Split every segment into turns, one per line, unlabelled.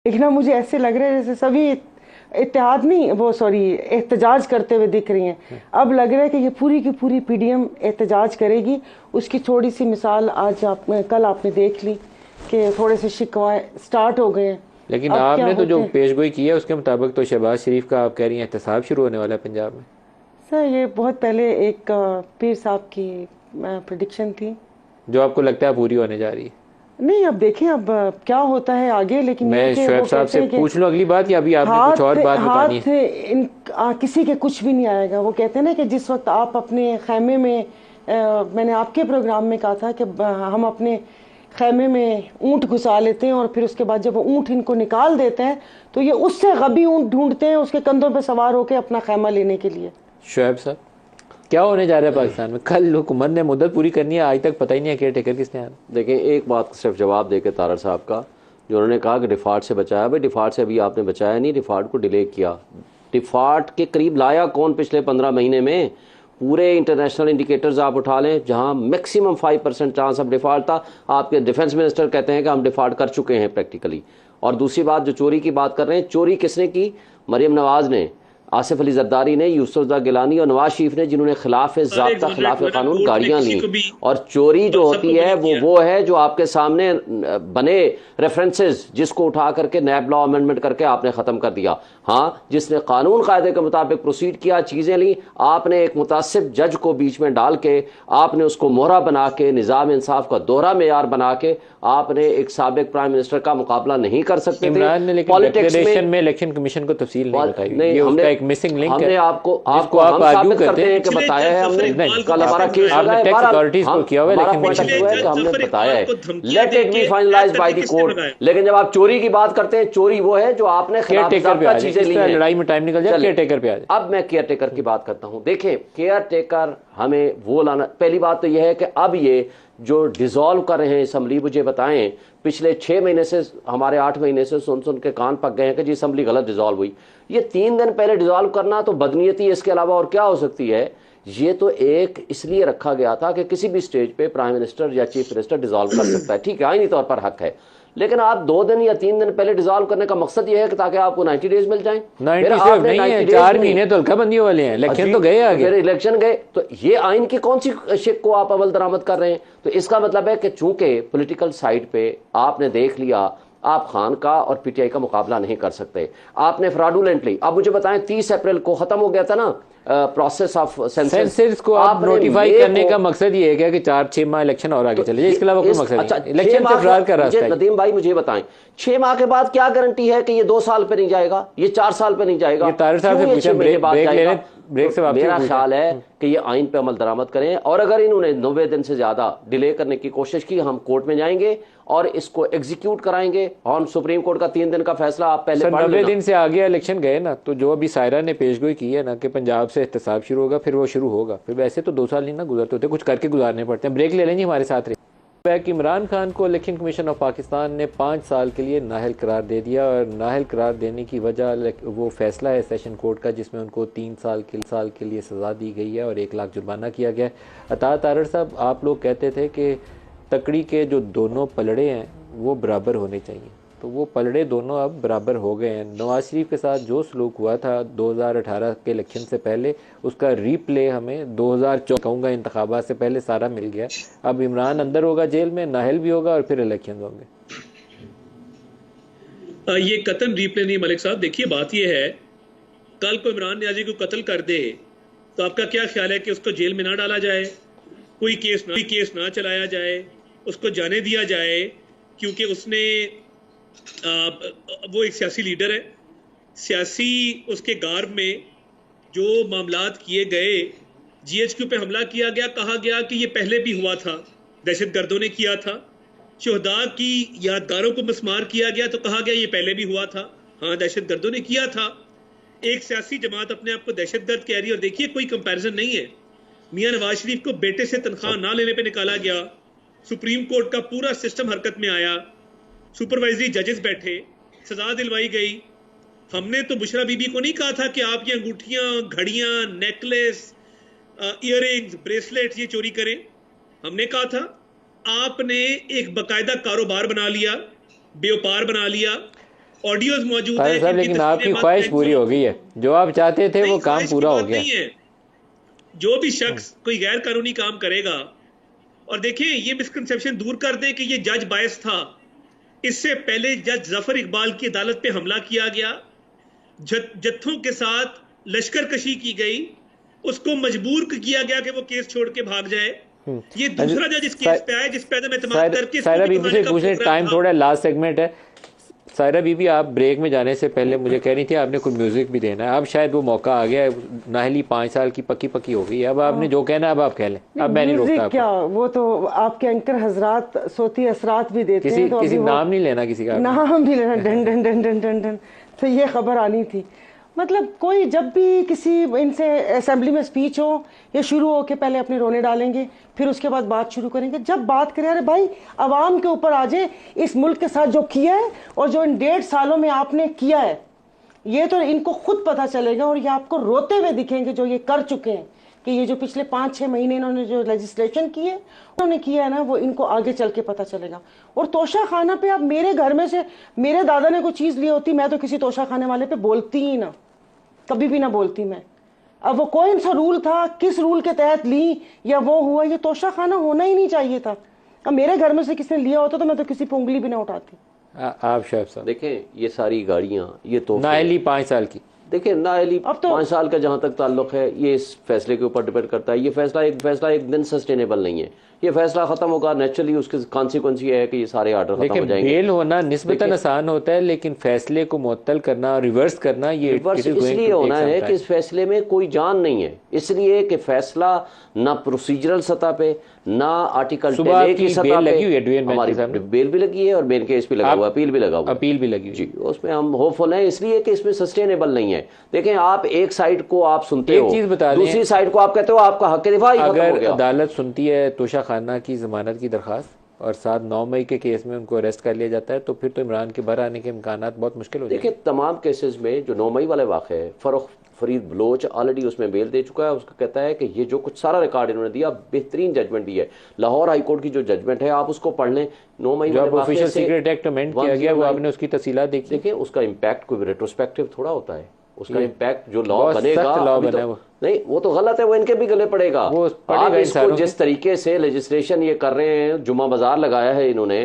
देखना मुझे ऐसे लग रहा है जैसे सभी इत्तेहाद नहीं वो सॉरी एहतजाज करते हुए दिख रही हैं। अब लग रहा है कि ये पूरी की पूरी पीडीएम एहतजाज करेगी। उसकी थोड़ी सी मिसाल आज कल आपने देख ली कि थोड़े से शिकवा स्टार्ट हो गए हैं।
लेकिन
अब क्या
आपने तो
होते
जो
हैं
पेशगोई की है उसके मुताबिक तो शहबाज शरीफ का आप कह रही हैं एहतसाब शुरू होने वाला है पंजाब में।
सर, ये बहुत पहले एक पीर साहब की प्रिडिक्शन थी।
जो आपको लगता है पूरी होने जा रही है।
नहीं, अब देखें अब क्या होता है आगे, लेकिन ये
मैं
कि
शुएब
वो
साहब
कहते
से
हैं कि
पूछ लूँ अगली बात, या अभी आपने कुछ
हाथ
और बात बतानी
हाथ
है?
किसी के कुछ भी नहीं आएगा। वो कहते हैं ना कि जिस वक्त आप अपने खैमे में मैंने आपके प्रोग्राम में कहा था कि हम अपने खैमे में ऊंट घुसा लेते हैं और फिर उसके बाद जब वो ऊंट इनको निकाल देते हैं तो ये उससे गबी ऊंट ढूंढते हैं उसके कंधों पे सवार होकर अपना खैमा लेने के लिए।
शुएब साहब, क्या होने जा रहा है पाकिस्तान में? कल हुकूमत ने मुद्दत पूरी करनी है, आज तक पता ही नहीं है केयर टेकर किसने आना।
देखें, एक बात का सिर्फ जवाब देके तारड़ साहब का, जो उन्होंने कहा कि डिफ़ॉल्ट से बचाया, भाई डिफ़ॉल्ट से अभी आपने बचाया नहीं, डिफ़ॉल्ट को डिले किया। डिफ़ॉल्ट के करीब लाया कौन पिछले 15 महीने में? पूरे इंटरनेशनल इंडिकेटर्स आप उठा लें, जहां मैक्सिमम 5% चांस ऑफ डिफ़ॉल्ट था, आपके डिफेंस मिनिस्टर कहते हैं कि हम डिफ़ॉल्ट कर चुके हैं प्रैक्टिकली। और दूसरी बात, जो चोरी की बात कर रहे हैं, चोरी किसने की? मरीम नवाज़ ने, आसिफ अली जरदारी ने, यूसुफ गिलानी और नवाज शरीफ ने, जिन्होंने खिलाफ ज़ाब्ता खिलाफ कानून गाड़ियाँ ली। और चोरी जो होती है वो है जो आपके सामने बने रेफरेंसेस, जिसको उठा करके नैब लॉ अमेंडमेंट करके आपने ख़त्म कर दिया। हाँ, जिसने कानून कायदे के मुताबिक प्रोसीड किया, चीज़ें ली, आपने एक मुतासिब जज को बीच में डाल के, आपने उसको मोहरा बना के, निज़ाम इंसाफ का दोहरा मेयार बना के, आपने एक साबिक प्राइम मिनिस्टर का मुकाबला नहीं कर सकते थे।
इमरान ने लेकिन डिक्लेरेशन में इलेक्शन कमीशन को तफसील नहीं बताई।
नहीं,
ये उसका
हमने
एक मिसिंग लिंक
हमने
है
आपको
जिसको आप
हम
आर्ग्यू
साबित करते हैं कि बताया है हमने। कल हमारा केस लगा है,
टैक्स अथॉरिटीज को किया हुआ है,
हमारा
लेकिन
पॉइंट
पिछले
हुआ है कि हमने बताया है, let it be finalised by the court. लेकिन जब आप चोरी की बात करते हैं, चोरी वो है जो आपने
केयर टेकर पे आ
चीजें ली
जाए,
हैं।
लड़ाई में टाइम निकल जाए, केयर टेकर पे आ जाए।
अब मैं केयर टेकर की बात करता हूं। देखें, केयर टेकर हमें वो लाना, पहली बात तो यह है कि अब ये जो डिसॉल्व कर रहे हैं असम्बली, मुझे बताएं, पिछले 6 महीने से, हमारे 8 महीने से सुन सुन के कान पक गए हैं कि जी असम्बली गलत डिसॉल्व हुई। ये 3 दिन पहले डिसॉल्व करना तो बदनीयती, इसके अलावा और क्या हो सकती है? ये तो एक इसलिए रखा गया था कि किसी भी स्टेज पे प्राइम मिनिस्टर या चीफ मिनिस्टर डिसॉल्व कर सकता है, ठीक है, आईनी तौर पर हक है। लेकिन आप 2 दिन या 3 दिन पहले डिसॉल्व करने का मकसद यह है कि ताकि आपको 90 डेज मिल जाए।
90 सिर्फ नहीं है, 4 महीने तो हल्का बंदी वाले हैं, इलेक्शन तो गए आगे,
फिर इलेक्शन गए, तो ये आइन की कौन सी शिक को आप अवल दरामद कर रहे हैं? तो इसका मतलब है कि चूंकि पॉलिटिकल साइड पे आपने देख लिया, आप खान का और पीटीआई का मुकाबला नहीं कर सकते, आपने फ्रॉडुलेंटली। अब मुझे बताएं, 30 अप्रैल को खत्म हो गया था ना प्रोसेस ऑफ
सेंसस को आप नोटिफाई करने का मकसद ये है कि 4-6 माह इलेक्शन और आगे चले जाए, इसके अलावा कोई मकसद नहीं। अच्छा, इलेक्शन से फरार का रास्ता है।
नदीम भाई मुझे बताएं, 6 माह के बाद क्या गारंटी है कि ये 2 साल पे नहीं जाएगा, ये 4 साल पे नहीं जाएगा?
तारिर साहब से पूछें, ब्रेक से वापस।
मेरा ख्याल है कि ये आइन पे अमल दरामद करें, और अगर इन्होंने 90 दिन से ज्यादा डिले करने की कोशिश की, हम कोर्ट में जाएंगे और इसको एग्जीक्यूट कराएंगे। और सुप्रीम कोर्ट का 3 दिन का फैसला आप पहले पढ़
90 दिन से आगे इलेक्शन गए ना, तो जो अभी सायरा ने पेशगोई की है ना कि पंजाब से एहतसाब शुरू होगा, फिर वो शुरू होगा, फिर वैसे तो 2 साल नहीं ना गुजरते होते, कुछ करके गुजारने पड़ते हैं। ब्रेक ले लेंगे, हमारे साथ रहे। इमरान खान को इलेक्शन कमीशन ऑफ पाकिस्तान ने 5 साल के लिए नाअहल करार दे दिया, और नाअहल करार देने की वजह वो फैसला है सेशन कोर्ट का, जिसमें उनको 3 साल के लिए सज़ा दी गई है और 1 लाख जुर्माना किया गया है। अता तारड़ साहब, आप लोग कहते थे कि तकड़ी के जो दोनों पलड़े हैं वो बराबर होने चाहिए, तो वो पलड़े दोनों अब बराबर हो गए हैं। नवाज शरीफ के साथ जो सलूक हुआ था 2018 के इलेक्शन से पहले, उसका रीप्ले हमें 2014 कहूँगा इंतखाबात से पहले सारा मिल गया। अब इमरान अंदर होगा जेल में, नाहल भी होगा और फिर इलेक्शन होंगे।
ये कतन रीप्ले नहीं मलिक साहब। देखिए, बात ये है, कल को इमरान नियाजी को कत्ल कर दे तो आपका क्या ख्याल है कि उसको जेल में ना डाला जाए, कोई केस ना चलाया जाए, उसको जाने दिया जाए? क्योंकि उसने वो एक सियासी लीडर है, सियासी उसके गार्ब में जो मामलात किए गए, जीएचक्यू पे हमला किया गया, कहा गया कि ये पहले भी हुआ था, दहशतगर्दों ने किया था। शोहदा की यादगारों को मस्मार किया गया तो कहा गया ये पहले भी हुआ था, हाँ दहशतगर्दों ने किया था। एक सियासी जमात अपने आप को दहशतगर्द कह रही है। और देखिए, कोई कंपैरिजन नहीं है। मियां नवाज शरीफ को बेटे से तनख्वाह ना लेने पे निकाला गया, सुप्रीम कोर्ट का पूरा सिस्टम हरकत में आया, सुपरवाइजरी जजेस बैठे, सजा दिलवाई गई। हमने तो बुशरा बीबी को नहीं कहा था कि आप ये अंगूठियां, घड़ियां, नेकलेस, इयररिंग्स, ब्रेसलेट ये चोरी करें। हमने कहा था आपने एक बाकायदा कारोबार बना लिया, व्यापार बना लिया, ऑडियोज मौजूद
तारिक
है।
साहब, लेकिन आपकी ख्वाहिश पूरी हो गई है, जो आप चाहते थे वो काम पूरा हो गया।
जो भी शख्स कोई गैर कानूनी काम करेगा, और देखिए ये मिसकंसेप्शन दूर कर दें कि ये जज बायस था। इससे पहले जज जफर इकबाल की अदालत पे हमला किया गया, जत्थों के साथ लश्कर कशी की गई, उसको मजबूर किया गया कि वो केस छोड़ के भाग जाए। ये दूसरा जज इस केस पे आया जिस पे एतमाद करके
सायरा बीबी से पूछने, टाइम थोड़ा लास्ट सेगमेंट है। सायरा बीबी, आप ब्रेक में जाने से पहले मुझे कह रही थी आपने कुछ म्यूजिक भी देना है। अब शायद वो मौका आ गया है, नाहली 5 साल की पक्की पक्की हो गई है। अब आपने जो कहना है अब आप कह लें, अब मैं नहीं रोकता आपको।
क्या वो तो आपके एंकर हजरात सोती असरात भी देते हैं, तो
किसी नाम नहीं लेना, किसी का
नाम नहीं लेना, done done done done done done, तो ये खबर आनी थी। मतलब कोई जब भी किसी इनसे असेंबली में स्पीच हो, ये शुरू हो के पहले अपने रोने डालेंगे, फिर उसके बाद बात शुरू करेंगे। जब बात करें, अरे भाई आवाम के ऊपर आ जाए, इस मुल्क के साथ जो किया है और जो इन 1.5 सालों में आपने किया है, ये तो इनको खुद पता चलेगा और ये आपको रोते हुए दिखेंगे जो ये कर चुके हैं, कि ये जो पिछले 5-6 महीने इन्होंने जो लेजिस्लेशन की है, उन्होंने किया है ना, वो इनको आगे चल के पता चलेगा। और तोशा खाना पे, आप मेरे घर में से मेरे दादा ने कोई चीज़ ली होती, मैं तो किसी तोशा खाने वाले पे बोलती ही ना, कभी भी ना बोलती मैं। अब वो कौन सा रूल था, किस रूल के तहत ली या वो हुआ, ये तोशा खाना होना ही नहीं चाहिए था। अब मेरे घर में से किसी ने लिया होता तो मैं तो किसी पे उंगली भी ना उठाती।
आप शायद साहब
देखें, ये सारी गाड़ियां, ये तो
नाहली 5 साल की,
देखिए नाहली
अब तो
5 साल का जहां तक ताल्लुक है, ये इस फैसले के ऊपर डिपेंड करता है। ये फैसला एक दिन सस्टेनेबल नहीं है। ये फैसला खत्म होगा, नेचुरली उसके कॉन्सिक्वेंस ये है कि ये सारे आर्डर खत्म हो जाएंगे।
बेल होना निस्बतन आसान होता है, लेकिन फैसले को मुअत्तल करना, रिवर्स करना, ये
रिवर्स इसलिए होना है कि इस फैसले में कोई जान नहीं है, इसलिए कि फैसला ना प्रोसीजरल सतह पे, ना आर्टिकल 10A की सतह पे। हमारी बेल भी लगी है और बेल केस भी लगा हुआ, अपील भी लगा हुआ,
अपील भी लगी
जी। उसमें हम होपफुल हैं, इसलिए कि इसमें सस्टेनेबल नहीं है। देखें, आप एक साइड को आप सुनते हो, दूसरी साइड को आप कहते हो आपका हक दिफा ही खत्म हो
अगर
गया।
अदालत सुनती है तोशा खाना की जमानत की दरखास्त और 7-9 मई के केस में उनको अरेस्ट कर लिया जाता है, तो फिर तो इमरान के बाहर आने के इम्कानात बहुत मुश्किल हो जाएंगे।
देखिए, तमाम केसेस में जो 9 मई वाले वाक़े है, फरीद बलोच ऑलरेडी उसमें बेल दे चुका है। उसका कहता है कि ये जो कुछ सारा रिकॉर्ड इन्होंने दिया, बेहतरीन जजमेंट दी है। लाहौर हाई कोर्ट की जो जजमेंट है, आप उसको पढ़ लें। 9 मई
जो ऑफिशियल सीक्रेट एक्ट अमेंड किया गया, वो आपने उसकी तफसीलात देखी।
देखिए, उसका इम्पैक्ट कोई रेट्रोस्पेक्टिव थोड़ा होता है। उसका इम्पैक्ट जो लॉ बनेगा, नहीं वो तो गलत है, वो इनके भी गले पड़ेगा। आप इसको जिस तरीके से लेजिस्लेशन ये कर रहे हैं, जुम्मा बाजार लगाया है इन्होंने,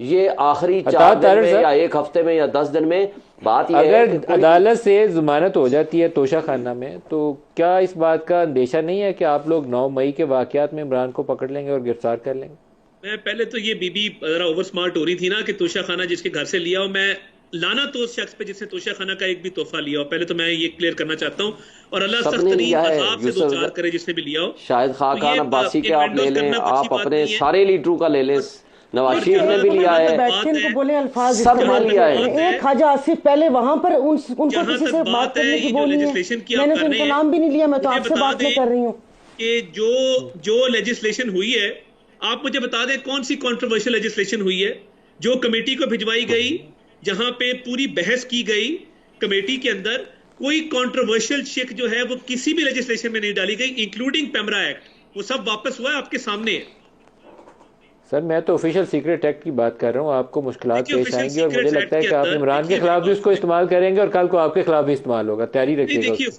ये आखिरी 4 दिन में या 1 हफ्ते में या 10 दिन में, बात ये
अगर अदालत से जमानत हो जाती है तोशा खाना में, तो क्या इस बात का अंदेशा नहीं है कि आप लोग 9 मई के वाकयात में इमरान को पकड़ लेंगे और गिरफ्तार कर लेंगे?
मैं पहले तो ये बीबी जरा ओवर स्मार्ट हो रही थी ना, कि तोशा खाना जिसके घर से लिया हो, मैं लाना तो उस शख्स पे जिसने तोशा खाना का एक भी तोहफा लिया हो। पहले तो मैं ये क्लियर करना चाहता हूँ, और अल्लाह सख्त तरीन अज़ाब से दो चार करे जिसने भी लिया हो।
शायद खाकान अब्बासी के आप ले लें, आप अपने सारे लीडरों का ले लें, नवाज शरीफ ने भी लिया है,
को बोले अल्फाज
सब ने लिया है।
एक ख्वाजा आसिफ पहले वहां पर उनको किसी से बात करने की बोली है, मैंने तो उनका नाम भी नहीं लिया, मैं तो आपसे बात नहीं कर रही हूँ
कि जो लेजिस्लेशन हुई है, आप मुझे बता दें कौन सी कंट्रोवर्शियल लेजिस्लेशन हुई है जो कमेटी को भिजवाई गई, जहां पे पूरी बहस की गई कमेटी के अंदर। कोई कंट्रोवर्शियल शिक जो है वो किसी भी लेजिस्लेशन में नहीं डाली गई, इंक्लूडिंग पेमरा एक्ट। वो सब वापस हुआ है, आपके सामने है।
सर, मैं तो ऑफिशियल सीक्रेट एक्ट की बात कर रहा हूँ। आपको मुश्किलात पेश आएंगी और मुझे लगता है कि आप इमरान के खिलाफ भी उसको इस्तेमाल करेंगे और कल को आपके खिलाफ भी इस्तेमाल होगा। तैयारी रखिएगा।